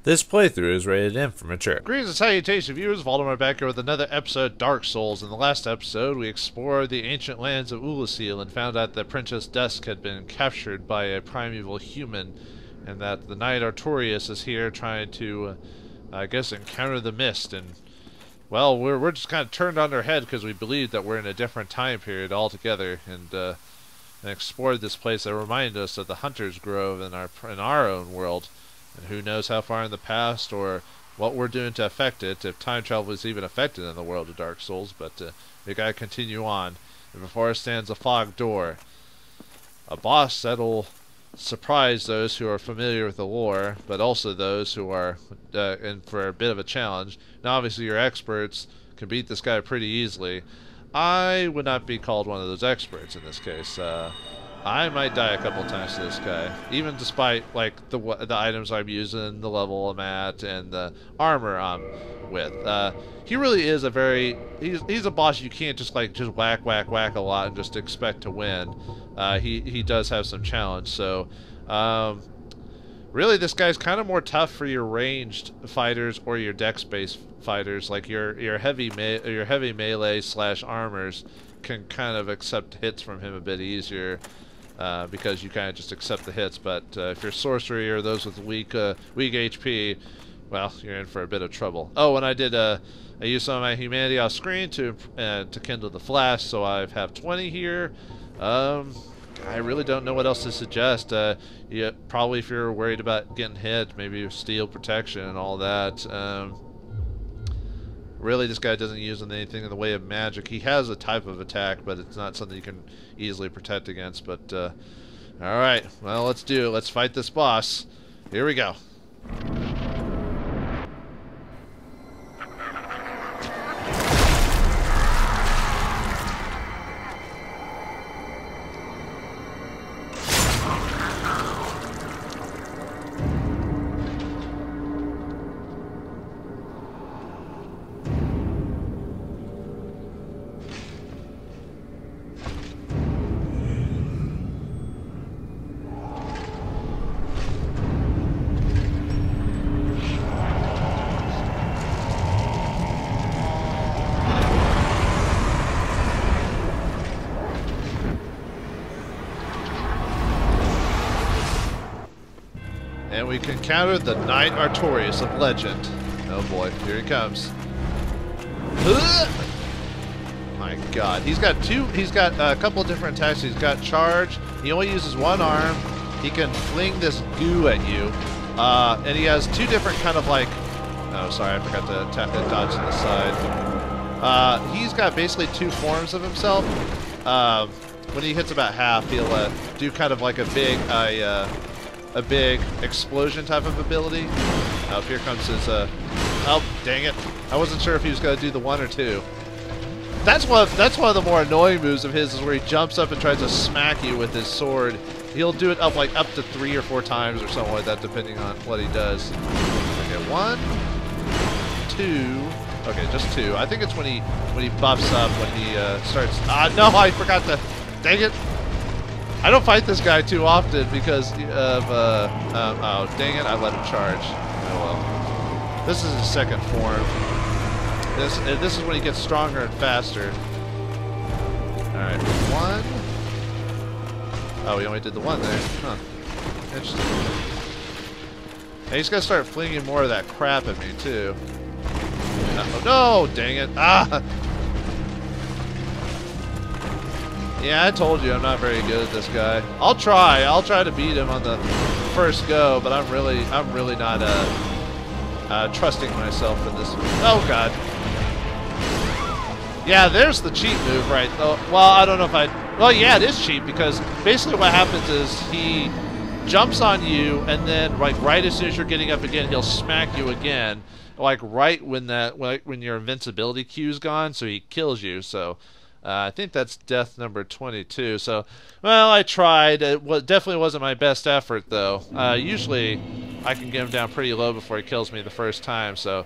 This playthrough is rated M for mature. Greetings and salutations, viewers. Vauldemare back here with another episode of Dark Souls. In the last episode, we explored the ancient lands of Oolacile and found out that Princess Dusk had been captured by a primeval human, and that the Knight Artorias is here trying to, I guess, encounter the mist. And well, we're just kind of turned on their head because we believe that we're in a different time period altogether, and explored this place that reminded us of the Hunter's Grove in our own world. And who knows how far in the past or what we're doing to affect it, if time travel is even affected in the world of Dark Souls. But we gotta continue on. And before us stands a fog door. A boss that'll surprise those who are familiar with the lore, but also those who are in for a bit of a challenge. Now obviously your experts can beat this guy pretty easily. I would not be called one of those experts in this case. I might die a couple times to this guy, even despite like the items I'm using, the level I'm at, and the armor I'm with. He really is he's a boss you can't just whack a lot and just expect to win. He does have some challenge, so really this guy's kind of more tough for your ranged fighters or your dex-based fighters, like your heavy melee / armors can kind of accept hits from him a bit easier. Because you kind of just accept the hits, but if you're sorcery or those with weak HP, well, you're in for a bit of trouble. Oh, and I used some of my humanity off screen to kindle the flash, so I have 20 here. I really don't know what else to suggest. Probably if you're worried about getting hit, maybe steel protection and all that. Really, this guy doesn't use anything in the way of magic. He has a type of attack, but it's not something you can easily protect against. But, alright. Well, let's do it. Let's fight this boss. Here we go. And we can counter the Knight Artorias of legend. Oh boy, here he comes. My god, he's got a couple of different attacks. He's got charge, he only uses one arm, he can fling this goo at you, and he has two different kind of like, oh sorry, I forgot to tap and dodge to the side. He's got basically two forms of himself. When he hits about half, he'll do kind of like a big explosion type of ability. Oh, here comes his, oh, dang it. I wasn't sure if he was going to do the one or two. That's one of the more annoying moves of his, is where he jumps up and tries to smack you with his sword. He'll do it up to 3 or 4 times or something like that, depending on what he does. Okay, 1, 2, okay, just 2. I think it's when he buffs up, when he starts, no, I forgot to, dang it. I don't fight this guy too often because of, oh, dang it, I let him charge. Oh well. This is his second form. This is when he gets stronger and faster. Alright, 1. Oh, he only did the 1 there. Huh. Interesting. And he's gonna start flinging more of that crap at me, too. Oh, no, dang it. Ah! Yeah, I told you I'm not very good at this guy. I'll try to beat him on the first go, but I'm really not trusting myself in this. Oh god. Yeah, there's the cheat move, right? Oh, well, I don't know if well, yeah, it is cheat, because basically what happens is he jumps on you, and then right as soon as you're getting up again, he'll smack you again, like right when your invincibility cue's gone, so he kills you. So I think that's death number 22. So, well, I tried. It definitely wasn't my best effort, though. Usually, I can get him down pretty low before he kills me the first time. So,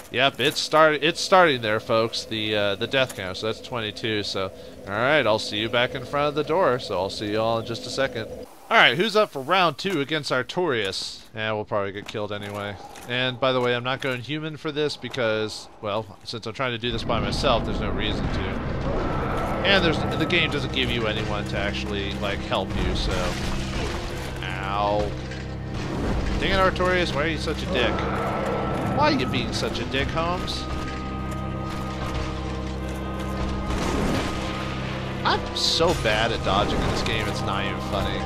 yep, it's starting there, folks. The death count. So that's 22. So, all right, I'll see you back in front of the door. So I'll see you all in just a second. Alright, who's up for round 2 against Artorias? Yeah, we'll probably get killed anyway. And by the way, I'm not going human for this because, well, since I'm trying to do this by myself, there's no reason to. And the game doesn't give you anyone to actually, like, help you, so... Ow. Dang it, Artorias, why are you such a dick? Why are you being such a dick, Holmes? I'm so bad at dodging in this game, it's not even funny.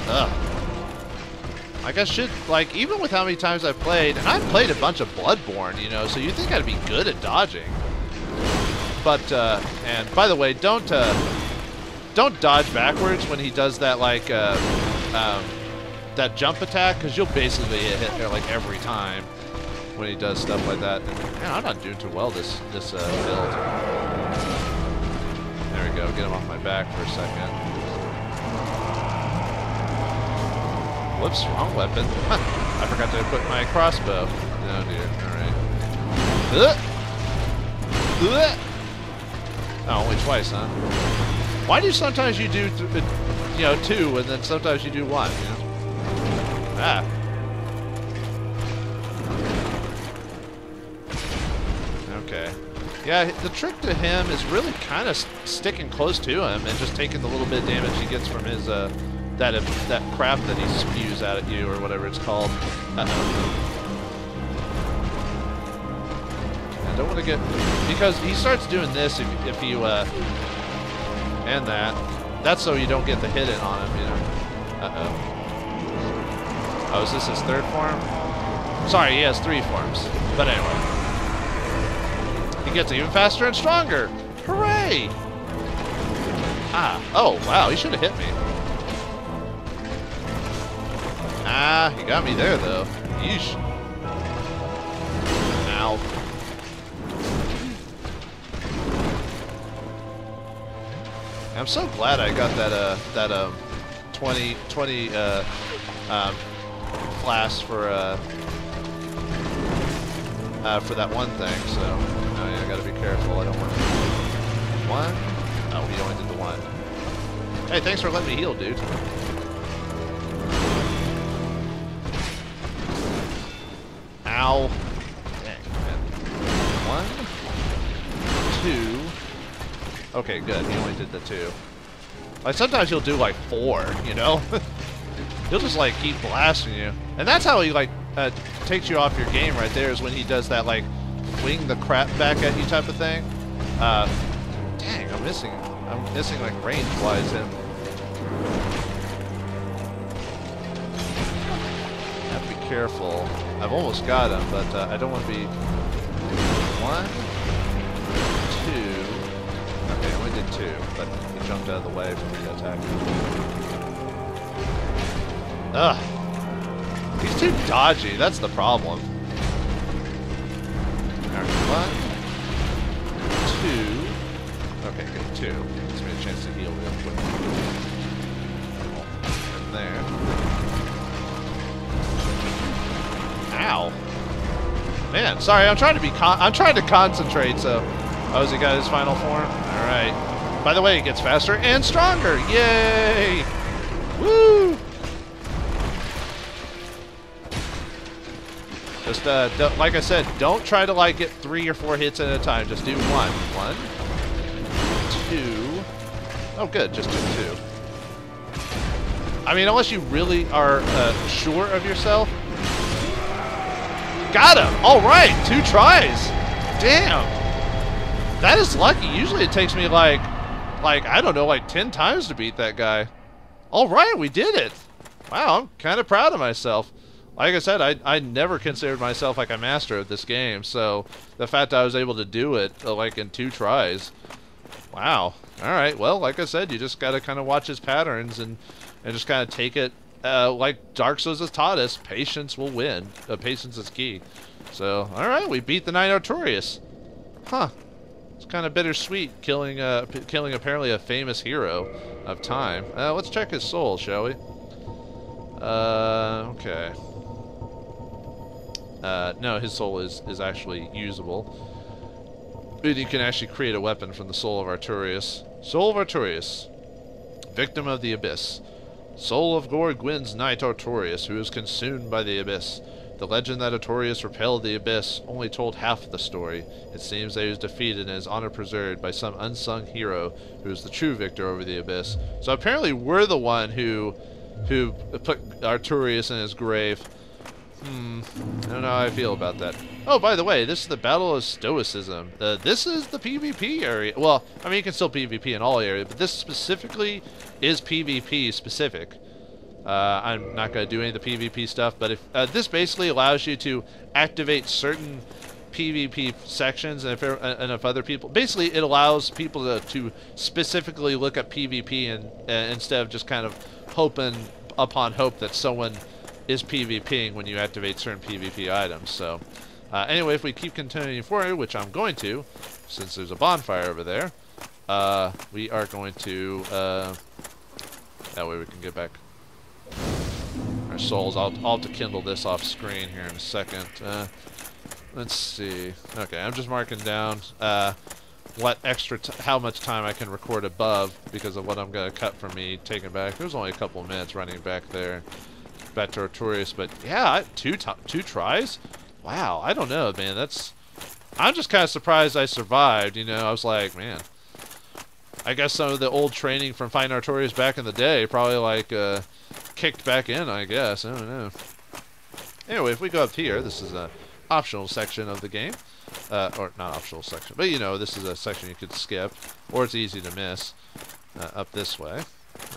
Ugh. Like, I should, like, even with how many times I've played, and I've played a bunch of Bloodborne, you know, so you'd think I'd be good at dodging. But, and by the way, don't dodge backwards when he does that, like, that jump attack, because you'll basically get hit there, like, every time when he does stuff like that. And, man, I'm not doing too well this build. There we go, get him off my back for a second. Whoops, wrong weapon. I forgot to put my crossbow. Oh dear, alright. Oh, only twice, huh? Why do sometimes you do, you know, 2 and then sometimes you do 1, you know? Ah. Okay. Yeah, the trick to him is really kind of sticking close to him and just taking the little bit of damage he gets from his, that crap that he spews out at you, or whatever it's called. I don't want to get... Because he starts doing this if you, and that. That's so you don't get the hit in on him, you know. Oh, is this his 3rd form? Sorry, he has 3 forms. But anyway. He gets even faster and stronger! Hooray! Ah, oh, wow, he should have hit me. Ah, he got me there, though. Yeesh. Ow. I'm so glad I got that 20 flask for that one thing. So, oh yeah, I gotta be careful. I don't want one. Oh, he only did the 1. Hey, thanks for letting me heal, dude. Ow. Dang, man. 1, 2. Okay, good. He only did the 2. Like, sometimes he'll do, like, 4, you know? He'll just, like, keep blasting you. And that's how he, like, takes you off your game right there, is when he does that, like, fling the crap back at you type of thing. Dang, I'm missing, like, range-wise him. Have to be careful. I've almost got him, but I don't want to be... 1, 2... Okay, I only did 2, but he jumped out of the way for me to attack him. Ugh. He's too dodgy, that's the problem. Alright, 1, 2... Okay, good, 2. Gives me a chance to heal real quick. And there. Ow. Man, sorry, I'm trying to concentrate, so... Oh, has he got his final form? Alright. By the way, it gets faster and stronger! Yay! Woo! Just, like I said, don't try to, like, get 3 or 4 hits at a time. Just do 1. 1, 2... Oh, good, just do 2. I mean, unless you really are sure of yourself. Got him! Alright, 2 tries! Damn! That is lucky. Usually it takes me like, I don't know, like 10 times to beat that guy. Alright, we did it! Wow, I'm kind of proud of myself. Like I said, I never considered myself like a master of this game, so the fact that I was able to do it, like, in 2 tries. Wow. Alright, well, like I said, you just gotta kind of watch his patterns and just kind of take it, like Dark Souls has taught us, patience will win. Patience is key. So, alright, we beat the Knight Artorias. Huh. It's kind of bittersweet killing apparently a famous hero of time. Let's check his soul, shall we? Okay. No, his soul is actually usable. And you can actually create a weapon from the soul of Artorias. Soul of Artorias. Victim of the Abyss. Soul of Gwyn's knight Artorius, who is consumed by the Abyss. The legend that Artorius repelled the Abyss only told half of the story. It seems that he was defeated and his honor preserved by some unsung hero who is the true victor over the Abyss. So apparently we're the one who put Artorius in his grave. I don't know how I feel about that. Oh, by the way, this is the Battle of Stoicism. This is the PvP area. Well, I mean, you can still PvP in all areas, but this specifically is PvP specific. I'm not going to do any of the PvP stuff, but if this basically allows you to activate certain PvP sections, and if other people, basically it allows people to specifically look at PvP and instead of just kind of hoping upon hope that someone is PvPing when you activate certain PvP items. So anyway, if we keep continuing forward, which I'm going to, since there's a bonfire over there, we are going to that way we can get back our souls. I'll have to kindle this off screen here in a second. Let's see. Okay, I'm just marking down what how much time I can record above because of what I'm going to cut from me taking back. There's only a couple of minutes running back there. Back to Artorius, but yeah, two tries? Wow, I don't know, man. I'm just kind of surprised I survived, you know. I was like, man, I guess some of the old training from fighting Artorius back in the day probably like kicked back in, I guess. I don't know. Anyway, if we go up here, this is an optional section of the game. Or not optional section, but you know, this is a section you could skip, or it's easy to miss. Up this way.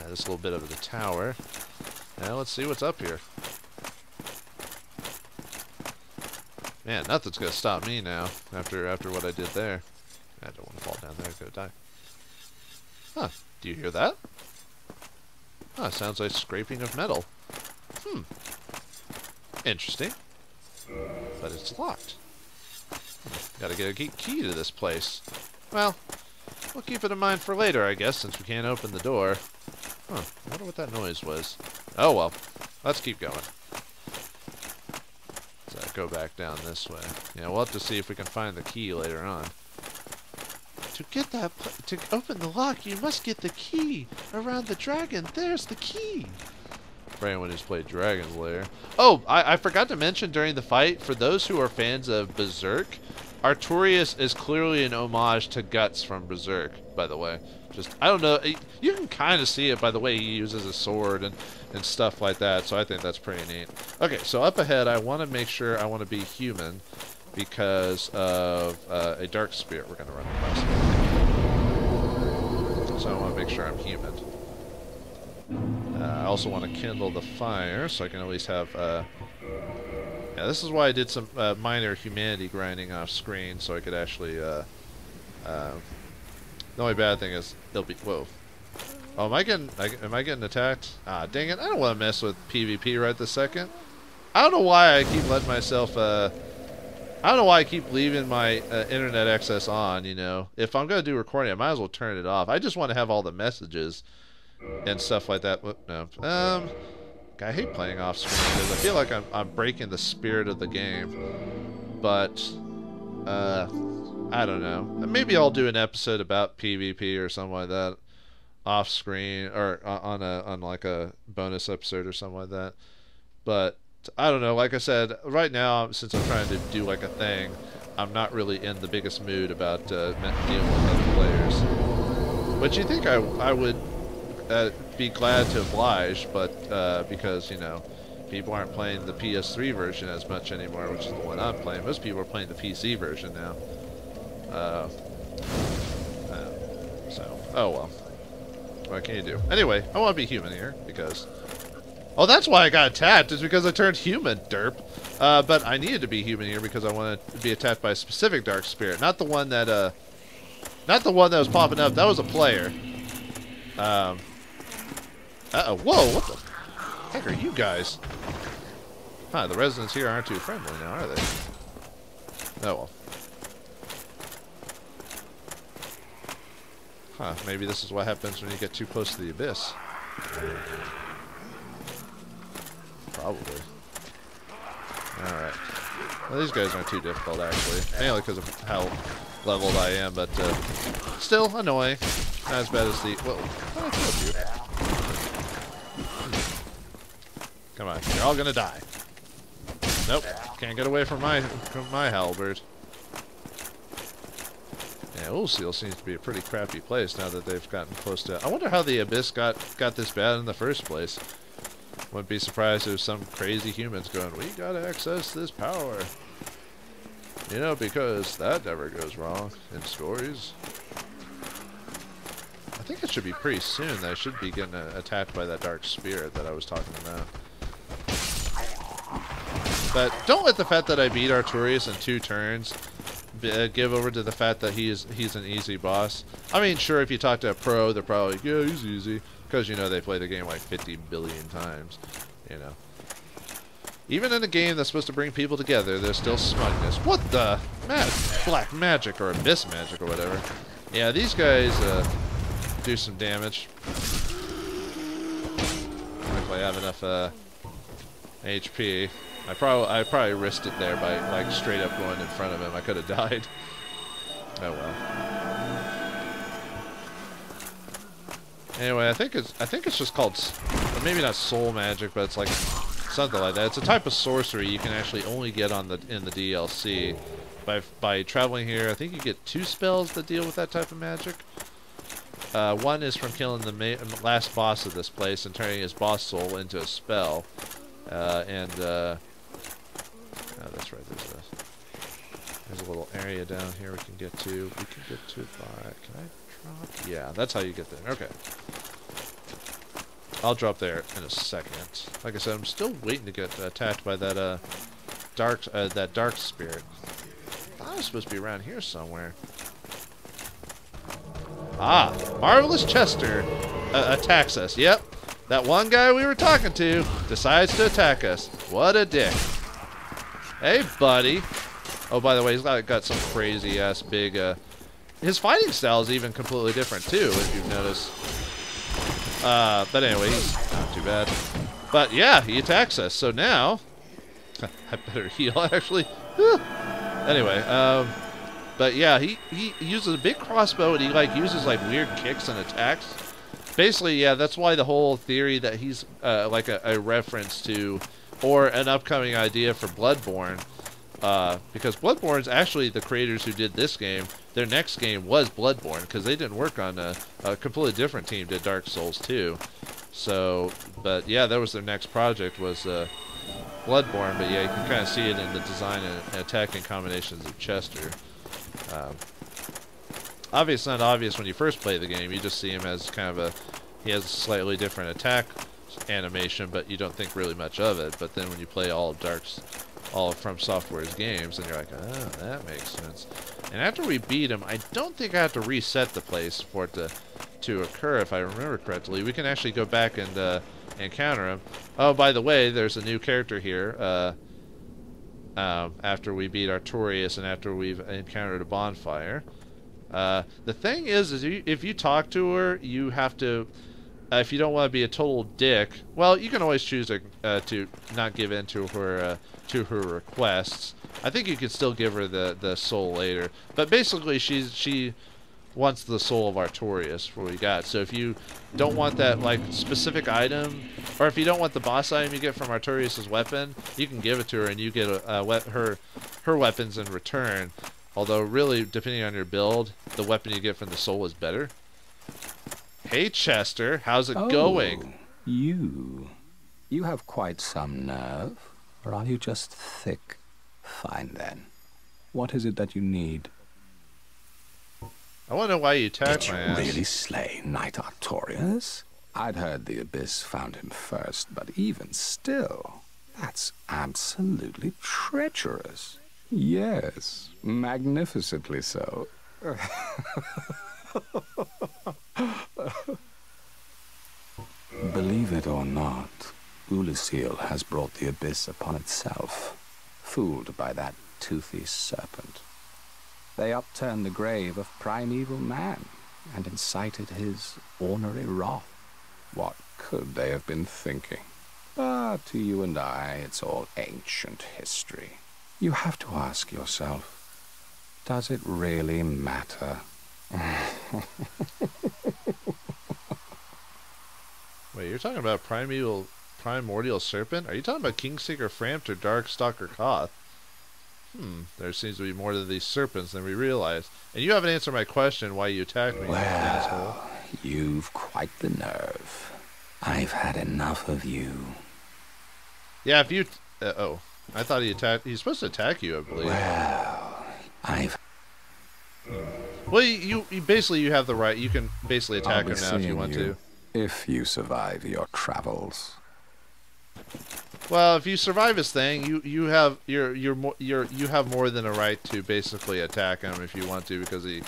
This little bit of the tower. Now let's see what's up here. Man, nothing's gonna stop me now after what I did there. I don't want to fall down there, go die. Huh, do you hear that? Huh, sounds like scraping of metal. Interesting. But it's locked. Gotta get a key to this place. Well, we'll keep it in mind for later, I guess, since we can't open the door. Huh, I wonder what that noise was. Oh well, let's keep going. So go back down this way. Yeah, we'll have to see if we can find the key later on. To open the lock, you must get the key around the dragon. There's the key. For anyone who's played Dragon's Lair. Oh, I forgot to mention during the fight, for those who are fans of Berserk, Artorius is clearly an homage to Guts from Berserk, by the way. Just, I don't know, you can kind of see it by the way he uses his sword and stuff like that, so I think that's pretty neat. Okay, so up ahead, I want to make sure I want to be human because of a dark spirit we're going to run across. So I want to make sure I'm human. I also want to kindle the fire, so I can at least have, yeah, this is why I did some minor humanity grinding off screen, so I could actually, the only bad thing is, it'll be, whoa. Oh, am I getting attacked? Ah, dang it, I don't want to mess with PvP right this second. I don't know why I keep letting myself, I don't know why I keep leaving my internet access on, you know. If I'm going to do recording, I might as well turn it off. I just want to have all the messages and stuff like that. Whoop, no. I hate playing off screen because I feel like I'm breaking the spirit of the game. But I don't know. Maybe I'll do an episode about PvP or something like that off screen, or on like a bonus episode or something like that. But I don't know. Like I said, right now, since I'm trying to do like a thing, I'm not really in the biggest mood about dealing with other players. But you think I would be glad to oblige, but because, you know, people aren't playing the PS3 version as much anymore, which is the one I'm playing. Most people are playing the PC version now. So, oh well. What can you do? Anyway, I want to be human here, because... Oh, that's why I got attacked, is because I turned human, derp. But I needed to be human here because I wanted to be attacked by a specific dark spirit. Not the one that was popping up. That was a player. Uh-oh, whoa, what the heck are you guys? Huh, the residents here aren't too friendly now, are they? Oh well. Huh, maybe this is what happens when you get too close to the abyss. Probably. Alright. Well, these guys aren't too difficult, actually. Mainly because of how leveled I am, but still annoying. Not as bad as the... Whoa, I killed you. Come on, you're all gonna die. Nope, can't get away from my halberd. Yeah, Oolacile seems to be a pretty crappy place now that they've gotten close to it. I wonder how the Abyss got this bad in the first place. Wouldn't be surprised if some crazy humans going, we gotta access this power. You know, because that never goes wrong in stories. I think it should be pretty soon that I should be getting attacked by that dark spirit that I was talking about. But don't let the fact that I beat Artorias in 2 turns give over to the fact that he's an easy boss. I mean, sure, if you talk to a pro, they're probably like, yeah, he's easy. Because, you know, they play the game like 50 billion times, you know. Even in a game that's supposed to bring people together, there's still smugness. What the? Black magic or abyss magic or whatever. Yeah, these guys do some damage. If I have enough HP. I probably risked it there by like straight up going in front of him. I could have died. Oh well. Anyway, I think it's just called, maybe not soul magic, but it's like something like that. It's a type of sorcery you can actually only get in the DLC. By traveling here, I think you get 2 spells that deal with that type of magic. One is from killing the last boss of this place and turning his boss soul into a spell. Oh, that's right. There's a little area down here we can get to. We can get to by. Can I drop? Yeah, that's how you get there. Okay. I'll drop there in a second. Like I said, I'm still waiting to get attacked by that dark spirit. I thought it was supposed to be around here somewhere. Ah, Marvelous Chester attacks us. Yep. That one guy we were talking to decides to attack us. What a dick. Hey, buddy. Oh, by the way, he's got some crazy-ass big... his fighting style is even completely different, too, if you've noticed. But anyway, he's not too bad. But, yeah, he attacks us. So now... I better heal, actually. Anyway, but, yeah, he uses a big crossbow, and he, uses, weird kicks and attacks. Basically, yeah, that's why the whole theory that he's like a reference to, or an upcoming idea for Bloodborne, because Bloodborne's actually the creators who did this game. Their next game was Bloodborne, because they didn't work on a completely different team, did Dark Souls 2. So, but yeah, that was their next project, was Bloodborne, but yeah, you can kind of see it in the design and attacking combinations of Chester. Obviously, it's not obvious when you first play the game. You just see him as kind of he has a slightly different attack animation, but you don't think really much of it. But then when you play all From Software's games, then you're like, oh, that makes sense. And after we beat him, I don't think I have to reset the place for it to occur, if I remember correctly. We can actually go back and encounter him. Oh, by the way, there's a new character here. After we beat Artorias and after we've encountered a bonfire. The thing is if you talk to her, you have to, if you don't want to be a total dick, well, you can always choose to not give in to her requests. I think you can still give her the soul later, but basically she wants the soul of Artorias for what we got. So if you don't want that specific item, or if you don't want the boss item you get from Artorias' weapon, you can give it to her and you get her weapons in return. Although, really, depending on your build, the weapon you get from the soul is better. Hey, Chester, how's it going? You have quite some nerve, or are you just thick? Fine, then. What is it that you need? I want to know why you attacked my ass. Did you really slay Knight Artorias? I'd heard the Abyss found him first, but even still, that's absolutely treacherous. Yes, magnificently so. Believe it or not, Oolacile has brought the Abyss upon itself, fooled by that toothy serpent. They upturned the grave of primeval man and incited his ornery wrath. What could they have been thinking? But to you and I, it's all ancient history. You have to ask yourself, does it really matter? Wait, you're talking about primeval primordial serpent? Are you talking about Kingseeker Frampt or Darkstalker Koth? There seems to be more to these serpents than we realize. And you haven't answered my question why you attacked me, asshole. Well, you've quite the nerve. I've had enough of you. Yeah, if you... oh, I thought he attacked... He's supposed to attack you, I believe. Well, I've... Well, you basically you have the right. You can basically attack him now if you want to. If you survive your travels. Well, if you survive his thing, you have you have more than a right to basically attack him if you want to, because he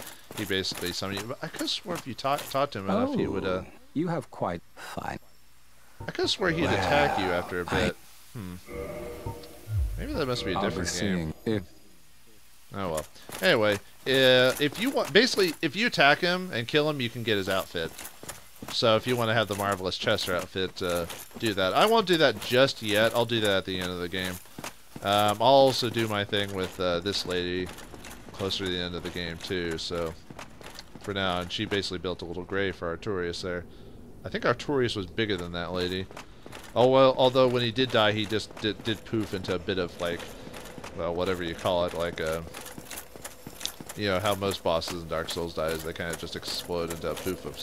basically summoned you. But I could have sworn if you talked to him enough, he would. You have quite fine. I could have sworn he'd attack you after a bit. Maybe that must be a different game. Oh well. Anyway, if you want, basically, if you attack him and kill him, you can get his outfit. So if you want to have the Marvelous Chester outfit, do that. I won't do that just yet. I'll do that at the end of the game. I'll also do my thing with this lady closer to the end of the game too. So for now, and she basically built a little grave for Artorias there. I think Artorias was bigger than that lady. Oh well, although when he did die, he just did poof into a bit of like, well, whatever you call it, like you know how most bosses in Dark Souls die is they kind of just explode into a poof of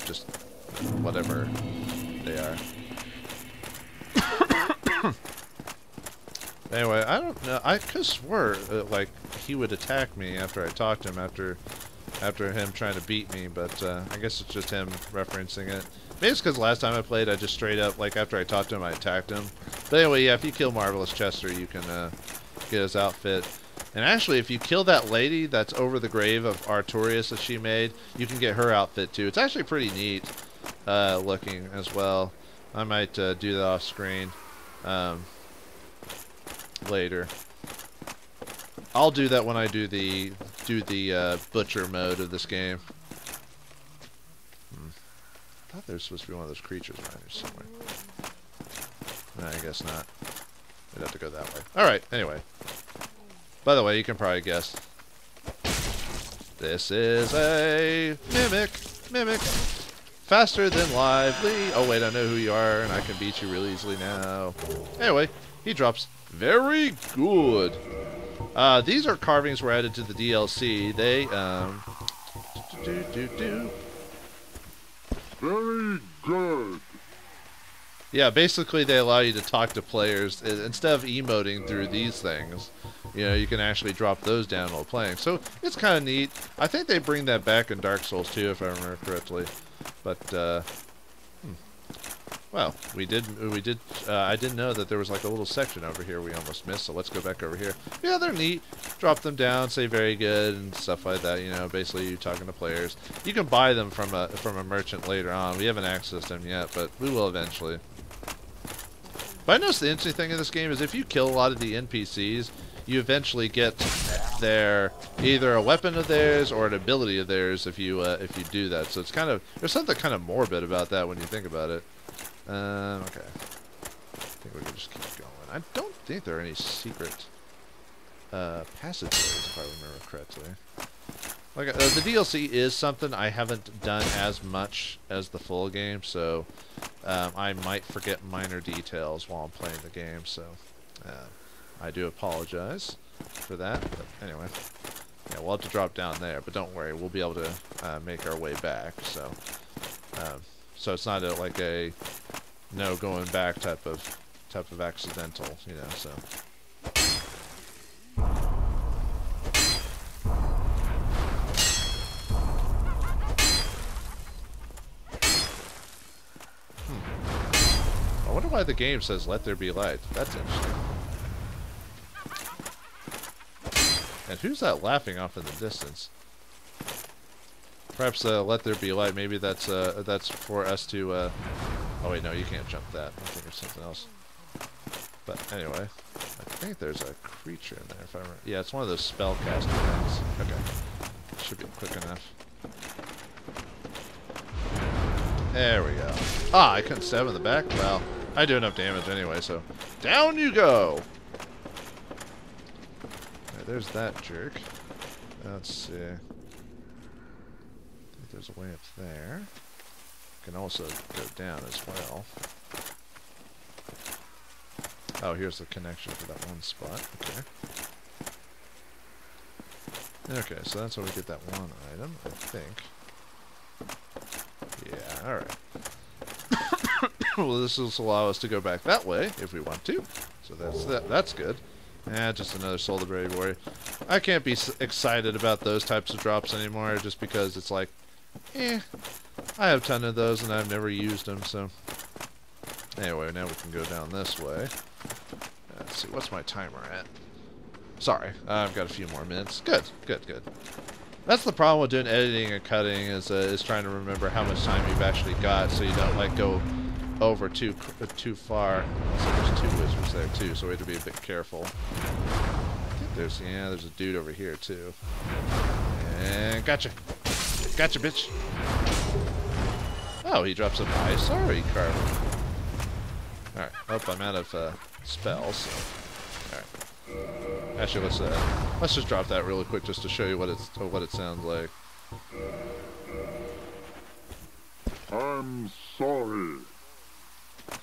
just whatever they are. Anyway, I don't know. I could swear like he would attack me after I talked to him after him trying to beat me, but I guess it's just him referencing it. Maybe it's because last time I played, I just straight up, like, after I talked to him, I attacked him. But anyway, yeah, if you kill Marvelous Chester, you can get his outfit. And actually, if you kill that lady that's over the grave of Artorias that she made, you can get her outfit, too. It's actually pretty neat looking as well. I might do that off screen later. I'll do that when I do the butcher mode of this game. I thought there's supposed to be one of those creatures around here somewhere. No, I guess not. We'd have to go that way. Alright, anyway. By the way, you can probably guess. This is a mimic. Mimic. Faster than lively. Oh wait, I know who you are, and I can beat you really easily now. Anyway, he drops. Very good. These are carvings were added to the DLC. They, Very good. Yeah, basically they allow you to talk to players. Instead of emoting through these things, you know, you can actually drop those down while playing. So it's kind of neat. I think they bring that back in Dark Souls 2, if I remember correctly. But, well, I didn't know that there was like a little section over here we almost missed, so let's go back over here. Yeah, they're neat. Drop them down, say very good, and stuff like that, you know, basically you talking to players. You can buy them from a merchant later on. We haven't accessed them yet, but we will eventually. But I noticed the interesting thing in this game is if you kill a lot of the NPCs, you eventually get their either a weapon of theirs or an ability of theirs if you do that. So it's kind of, there's something kind of morbid about that when you think about it. Okay. I think we can just keep going. I don't think there are any secret passageways, if I remember correctly. Like the DLC is something I haven't done as much as the full game, so I might forget minor details while I'm playing the game. So I do apologize for that. But anyway, yeah, we'll have to drop down there, but don't worry, we'll be able to make our way back. So. So it's not like a no going back type of accidental, you know. So I wonder why the game says "Let there be light." That's interesting. And who's that laughing off in the distance? Perhaps let there be light. Maybe that's for us to. Oh wait, no, you can't jump that. I think there's something else. But anyway, I think there's a creature in there. If I remember, yeah, it's one of those spellcaster things. Okay, should be quick enough. There we go. Ah, I couldn't stab in the back. Well, I do enough damage anyway, so down you go. Right, there's that jerk. Let's see. There's a way up there. Can also go down as well. Oh, here's the connection for that one spot. Okay. Okay, so that's how we get that one item, I think. Yeah, alright. Well, this will allow us to go back that way if we want to. So that's good. Just another Soul of the Brave Warrior. I can't be excited about those types of drops anymore just because it's like, I have a ton of those and I've never used them, so. Anyway, now we can go down this way. Let's see, what's my timer at? Sorry, I've got a few more minutes. Good. That's the problem with doing editing and cutting is trying to remember how much time you've actually got so you don't like go over too far. So there's 2 wizards there too, so we have to be a bit careful. I think there's a dude over here too. And gotcha, bitch. Oh, he drops a ice. Sorry, Carver. All right. Oh, I'm out of spells. So. All right. Actually, let's just drop that really quick just to show you what it sounds like. I'm sorry.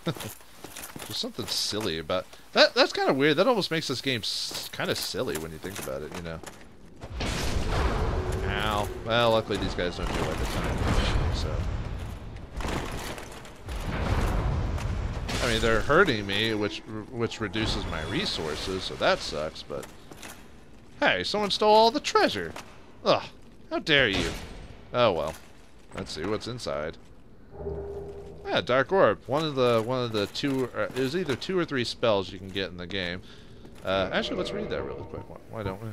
There's something silly about that. That's kind of weird. That almost makes this game kind of silly when you think about it, you know. Ow. Well, luckily these guys don't do like a ton of damage, so. I mean, they're hurting me, which reduces my resources, so that sucks. But hey, someone stole all the treasure. Ugh! How dare you? Oh well. Let's see what's inside. Yeah, Dark Orb. One of the 2. It was either 2 or 3 spells you can get in the game. Actually, let's read that really quick. Why don't we?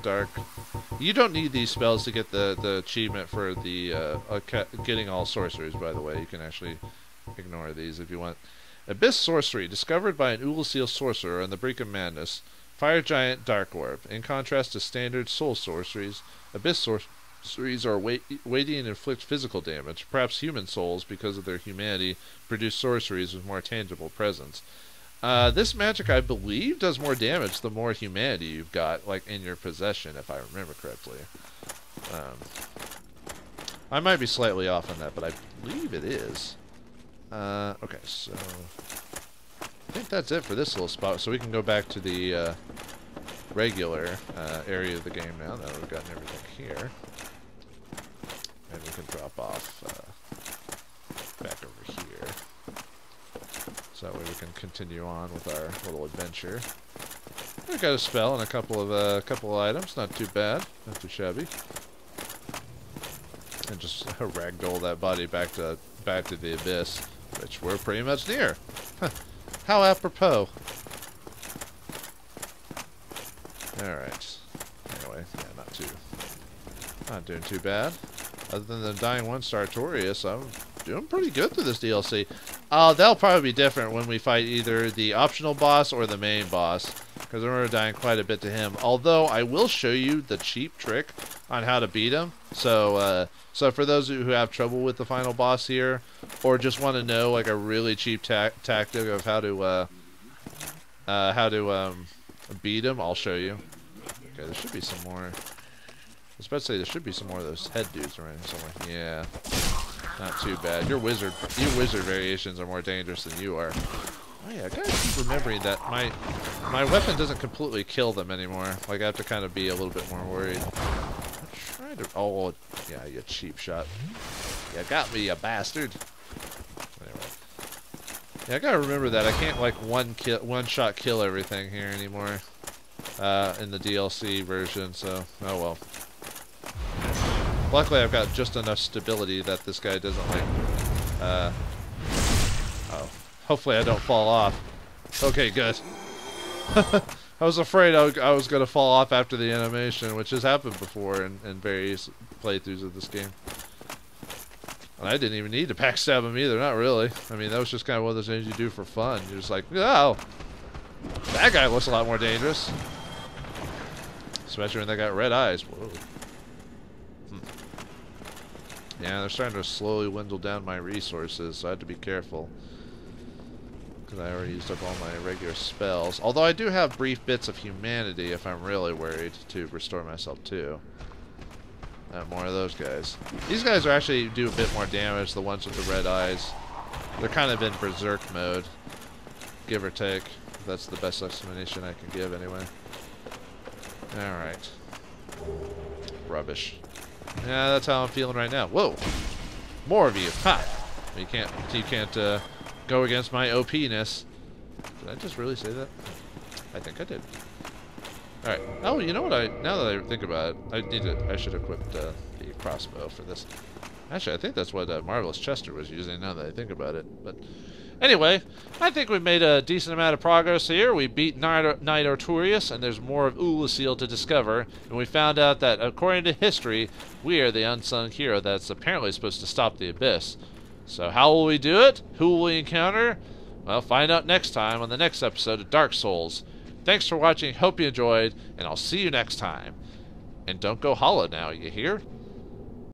Dark. You don't need these spells to get the achievement for the getting all sorceries. By the way, you can actually ignore these if you want. Abyss Sorcery, discovered by an Oolacile sorcerer on the brink of madness. Fire Giant Dark Orb. In contrast to standard soul sorceries, Abyss sorceries are weighty and inflict physical damage. Perhaps human souls, because of their humanity, produce sorceries with more tangible presence. This magic, I believe, does more damage the more humanity you've got, like, in your possession, if I remember correctly. I might be slightly off on that, but I believe it is. Okay, so I think that's it for this little spot. So we can go back to the regular area of the game now that we've gotten everything here. And we can drop off back over here. So that way we can continue on with our little adventure. We got a spell and a couple of items. Not too bad. Not too shabby. And just ragdoll that body back to the abyss, which we're pretty much near. How apropos. Alright. Anyway, yeah, not doing too bad. Other than the dying 1-star Torius, I'm doing pretty good through this DLC. That'll probably be different when we fight either the optional boss or the main boss, because I remember dying quite a bit to him. Although I will show you the cheap trick on how to beat him. So for those who have trouble with the final boss here, or just want to know like a really cheap tactic of how to beat him, I'll show you. Okay, there should be some more. I was about to say there should be some more of those head dudes around here somewhere. Yeah, not too bad. Your wizard variations are more dangerous than you are. Oh yeah, I gotta keep remembering that my weapon doesn't completely kill them anymore. Like I have to kind of be a little bit more worried. I'm trying to. Oh yeah, you cheap shot. You got me, you bastard. Anyway, yeah, I gotta remember that I can't like one shot kill everything here anymore in the DLC version. So oh well. Luckily, I've got just enough stability that this guy doesn't like. Oh, hopefully I don't fall off. Okay, good. I was afraid I was gonna fall off after the animation, which has happened before in various playthroughs of this game. And I didn't even need to backstab him either, not really. I mean, that was just kind of one of those things you do for fun. You're just like, oh, that guy looks a lot more dangerous. Especially when they got red eyes. Whoa. Yeah, they're starting to slowly dwindle down my resources, so I have to be careful. Because I already used up all my regular spells. Although I do have brief bits of humanity if I'm really worried to restore myself too. More of those guys. These guys are actually do a bit more damage, the ones with the red eyes. They're kind of in Berserk mode. Give or take. That's the best explanation I can give, anyway. Alright. Rubbish. Yeah, that's how I'm feeling right now. Whoa! More of you. Ha! You can't go against my OP-ness. Did I just really say that? I think I did. Alright. Oh, you know what? Now that I think about it, I should equip the crossbow for this. Actually, I think that's what Marvelous Chester was using, now that I think about it. But anyway, I think we've made a decent amount of progress here. We beat Knight Arturius, and there's more of Oolacile to discover. And we found out that, according to history, we are the unsung hero that's apparently supposed to stop the Abyss. So how will we do it? Who will we encounter? Well, find out next time on the next episode of Dark Souls. Thanks for watching, hope you enjoyed, and I'll see you next time. And don't go hollow now, you hear?